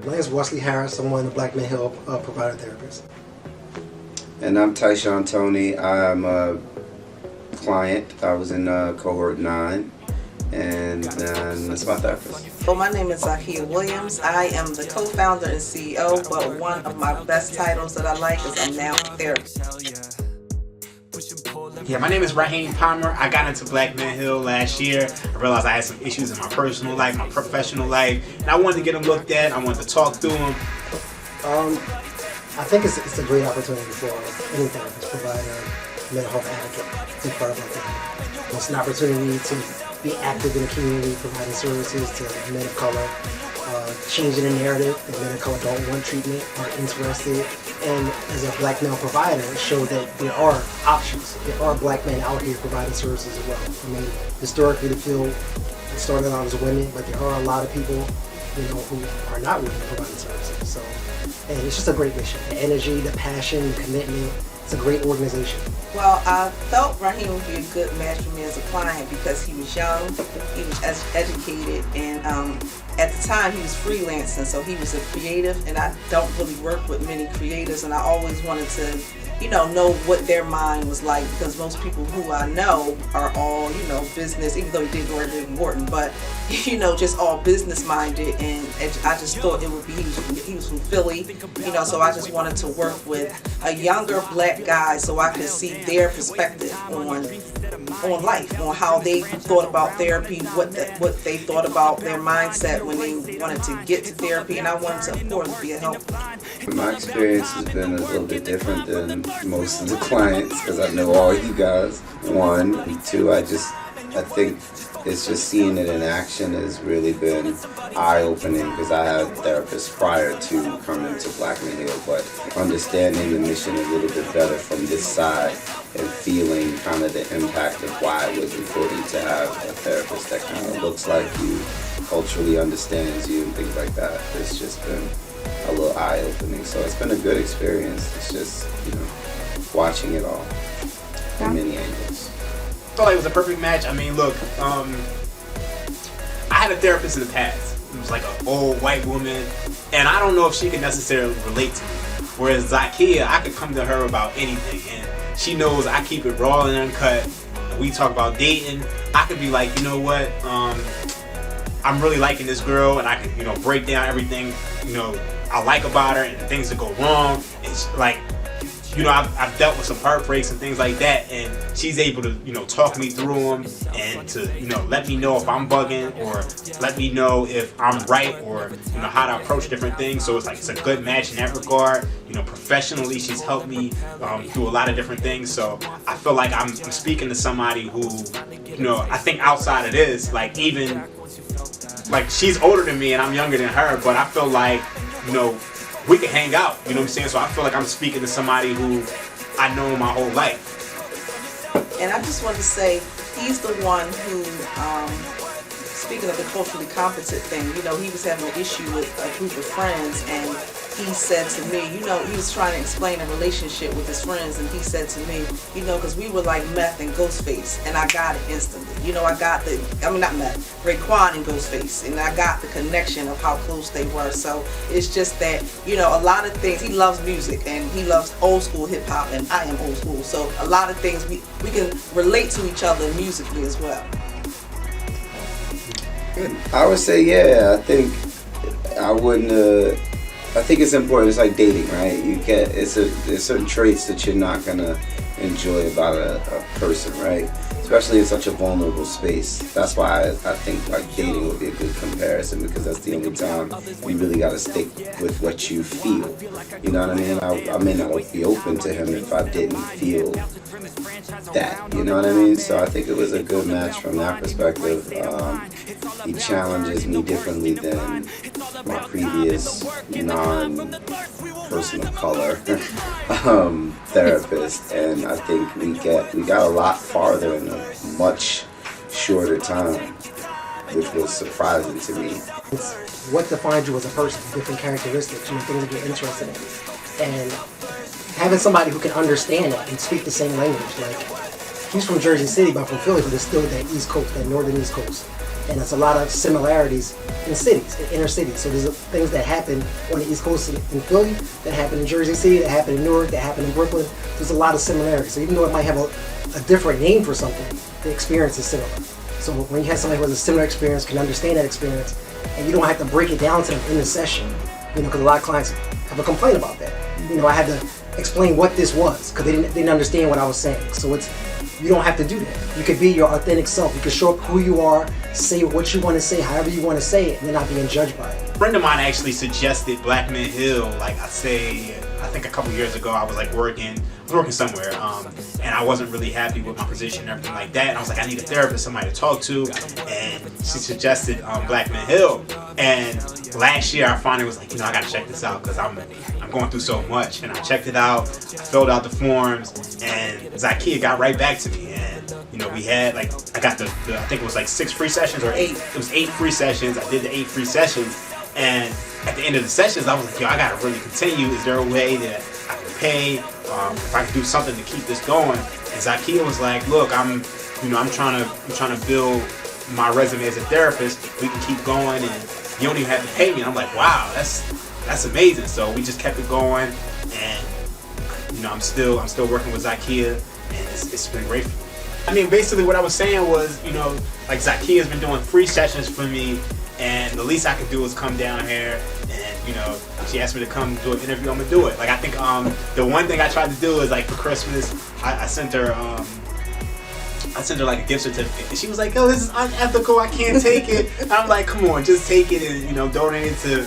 My name is Wesley Harris. I'm one of the Black Men Hill provider therapists. And I'm Tyshawn Tony. I'm a client. I was in cohort 9, and that's my therapist. Well, my name is Zakia Williams. I am the co-founder and CEO, but one of my best titles that I like is I'm now a therapist. Yeah, my name is Raheem Palmer. I got into Black Men Hill last year. I realized I had some issues in my personal life, my professional life, and I wanted to get them looked at. I wanted to talk through them. I think it's a great opportunity for any therapist, provider, mental health advocate to be part of that. It's an opportunity to be active in the community, providing services to men of color, changing the narrative that men of color don't want treatment, aren't interested, and as a black male provider, show that there are options. There are black men out here providing services as well. I mean, historically the field started out as women, but there are a lot of people, who are not women providing services. So, and it's just a great mission. The energy, the passion, the commitment. It's a great organization. Well, I felt Raheem would be a good match for me as a client because he was young, he was educated, and at the time he was freelancing, so he was a creative, and I don't really work with many creatives, and I always wanted to know what their mind was like, because most people who I know are all, business, even though he did work at Morton, but, just all business minded, and I just thought it would be, he was from Philly, so I just wanted to work with a younger black guy so I could see their perspective on life, on how they thought about therapy, what they thought about their mindset when they wanted to get to therapy, and I wanted to, of course, be a help. My experience has been a little bit different than most of the clients because I know all you guys. 1, and 2, I think it's just seeing it in action has really been eye-opening because I had therapists prior to coming to Black Men Hill, but understanding the mission a little bit better from this side and feeling kind of the impact of why it was important to have a therapist that kind of looks like you, culturally understands you, and things like that. It's just been a little eye-opening. So it's been a good experience. It's just, watching it all from many angles. I felt like it was a perfect match. I mean, look, I had a therapist in the past. It was like an old white woman, and I don't know if she could necessarily relate to me. Whereas Zakia, I could come to her about anything, and she knows I keep it raw and uncut. We talk about dating. I could be like, you know what, I'm really liking this girl, and I could, break down everything, I like about her and the things that go wrong. It's like, I've dealt with some heartbreaks and things like that, and she's able to, talk me through them and to, let me know if I'm bugging or let me know if I'm right or, how to approach different things. So it's a good match in that regard. Professionally, she's helped me through a lot of different things. So I feel like I'm speaking to somebody who, I think outside of this, even, she's older than me and I'm younger than her, but I feel like, we can hang out, you know what I'm saying? So I feel like I'm speaking to somebody who I know my whole life. And I just wanted to say, he's the one who, speaking of the culturally competent thing, he was having an issue with a group of friends, and he said to me, he was trying to explain a relationship with his friends, and he said to me, because we were like Meth and Ghostface, and I got it instantly. I got not Meth, Raekwon and Ghostface, and I got the connection of how close they were. So it's just that, a lot of things, he loves music, and he loves old school hip hop, and I am old school. So a lot of things we can relate to each other musically as well. I would say, yeah, I think it's important. It's like dating, right? There's certain traits that you're not gonna enjoy about a person, right? Especially in such a vulnerable space. That's why I think dating would be a good comparison, because that's the only time you really gotta stick with what you feel. You know what I mean? I may not be open to him if I didn't feel that. You know what I mean? So I think it was a good match from that perspective. He challenges me differently than my previous non-person of color therapist, and I think we got a lot farther in a much shorter time, which was surprising to me. It's what defines you as a person, different characteristics, things that you're interested in, and having somebody who can understand it and speak the same language. Like, he's from Jersey City, but from Philly, but it's still that East Coast, that northern East Coast. And there's a lot of similarities in cities, in inner cities. So there's things that happen on the East Coast in Philly, that happen in Jersey City, that happen in Newark, that happen in Brooklyn. There's a lot of similarities. So even though it might have a different name for something, the experience is similar. So when you have somebody who has a similar experience, can understand that experience, and you don't have to break it down to them in the session, because a lot of clients have a complaint about that. I had to explain what this was because they didn't understand what I was saying. So you don't have to do that. You could be your authentic self. You can show up who you are, say what you want to say, however you want to say it, and you're not being judged by it. A friend of mine actually suggested Black Men Hill, like I think a couple years ago. I was working somewhere, and I wasn't really happy with my position and everything like that. And I was like, I need a therapist, somebody to talk to, and she suggested Black Men Hill. And last year I finally was like, I gotta check this out because I'm going through so much. And I checked it out, I filled out the forms, and Zakia got right back to me. And we had I got the I think it was 6 free sessions or 8. It was 8 free sessions. I did the 8 free sessions, and at the end of the sessions, I was like, I gotta really continue. Is there a way that I can pay? If I can do something to keep this going? And Zakia was like, look, I'm trying to build my resume as a therapist. We can keep going, and you don't even have to pay me. And I'm like, wow, that's amazing. So we just kept it going, and I'm still working with Zakia, and it's been great for me. I mean, basically what I was saying was, Zakia's been doing free sessions for me, and the least I could do is come down here, and she asked me to come do an interview. I'm gonna do it. I think the one thing I tried to do is for Christmas, I sent her a gift certificate, and she was like, "Yo, this is unethical. I can't take it." And I'm like, "Come on, just take it and donate it to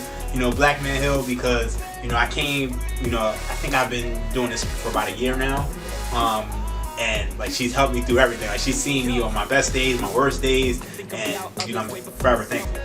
Black Men Hill because I came. I think I've been doing this for about a year now." And she's helped me through everything. She's seen me on my best days, my worst days, and I'm forever thankful.